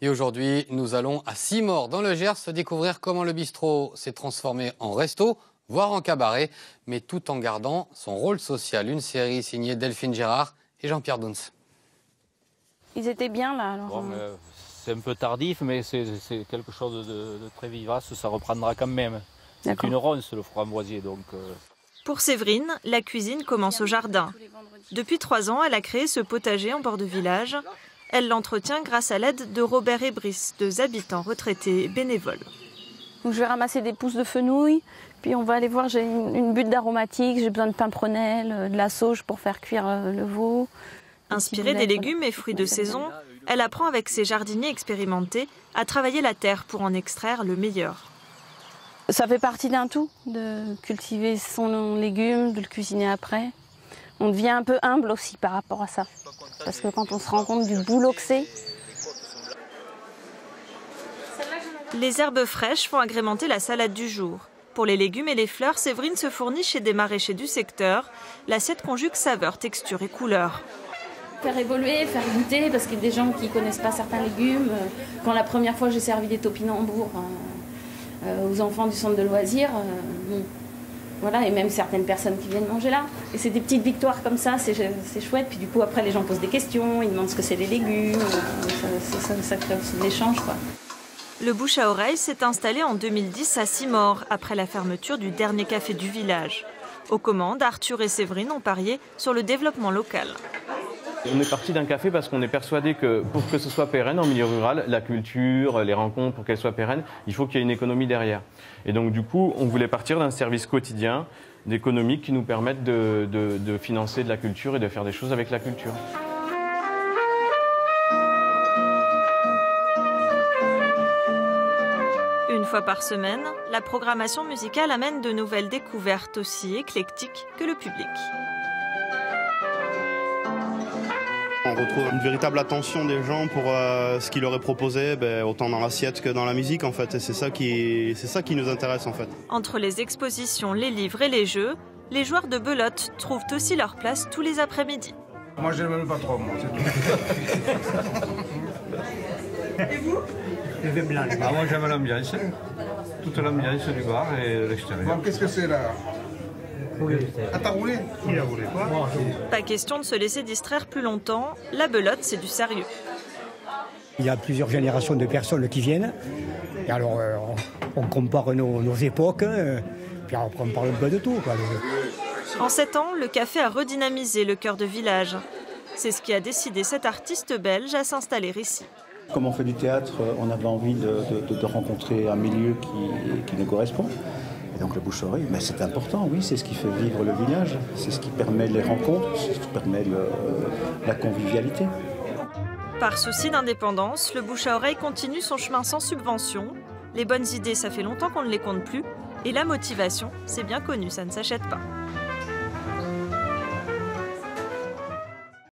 Et aujourd'hui, nous allons à Simore, dans le Gers, découvrir comment le bistrot s'est transformé en resto, voire en cabaret, mais tout en gardant son rôle social. Une série signée Delphine Gérard et Jean-Pierre Duns. Ils étaient bien là alors. Bon, c'est un peu tardif, mais c'est quelque chose de très vivace, ça reprendra quand même. C'est une ronce le framboisier donc. Pour Séverine, la cuisine commence au jardin. Depuis 3 ans, elle a créé ce potager en bord de village. Elle l'entretient grâce à l'aide de Robert et Brice, 2 habitants retraités bénévoles. Donc je vais ramasser des pousses de fenouil, puis on va aller voir, j'ai une butte d'aromatique, j'ai besoin de pimprenelle, de la sauge pour faire cuire le veau. Inspirée des légumes et fruits de saison, elle apprend avec ses jardiniers expérimentés à travailler la terre pour en extraire le meilleur. Ça fait partie d'un tout, de cultiver son légume, de le cuisiner après. On devient un peu humble aussi par rapport à ça. Parce que quand on se rend compte du boulot que c'est. Les herbes fraîches font agrémenter la salade du jour. Pour les légumes et les fleurs, Séverine se fournit chez des maraîchers du secteur. L'assiette conjugue saveur, texture et couleur. Faire évoluer, faire goûter, parce qu'il y a des gens qui ne connaissent pas certains légumes. Quand la première fois j'ai servi des topinambours aux enfants du centre de loisirs, voilà, et même certaines personnes qui viennent manger là. Et c'est des petites victoires comme ça, c'est chouette. Puis du coup, après, les gens posent des questions, ils demandent ce que c'est les légumes, ça crée aussi de l'échange, quoi. Le bouche à oreille s'est installé en 2010 à Simore, après la fermeture du dernier café du village. Aux commandes, Arthur et Séverine ont parié sur le développement local. On est parti d'un café parce qu'on est persuadé que pour que ce soit pérenne en milieu rural, la culture, les rencontres, pour qu'elles soient pérennes, il faut qu'il y ait une économie derrière. Et donc du coup, on voulait partir d'un service quotidien, d'économique qui nous permette de financer de la culture et de faire des choses avec la culture. Une fois par semaine, la programmation musicale amène de nouvelles découvertes aussi éclectiques que le public. On retrouve une véritable attention des gens pour ce qu'il leur est proposé, autant dans l'assiette que dans la musique en fait. Et c'est ça qui nous intéresse en fait. Entre les expositions, les livres et les jeux, les joueurs de belote trouvent aussi leur place tous les après-midi. Moi je n'aime pas trop, moi, c'est tout. Et vous? Le vin blanc. Ah, moi j'aime l'ambiance, toute l'ambiance du bar et l'extérieur. Bon, qu'est-ce que c'est là? Ah, t'as roulé? Il a roulé quoi? Pas question de se laisser distraire plus longtemps, la belote c'est du sérieux. Il y a plusieurs générations de personnes qui viennent, et alors on compare nos époques, puis après on parle un peu de tout, quoi. En 7 ans, le café a redynamisé le cœur de village. C'est ce qui a décidé cet artiste belge à s'installer ici. Comme on fait du théâtre, on avait envie de rencontrer un milieu qui nous correspond. Et donc le bouche-oreille, mais c'est important, oui, c'est ce qui fait vivre le village, c'est ce qui permet les rencontres, c'est ce qui permet la convivialité. Par souci d'indépendance, le bouche à oreille continue son chemin sans subvention. Les bonnes idées, ça fait longtemps qu'on ne les compte plus. Et la motivation, c'est bien connu, ça ne s'achète pas.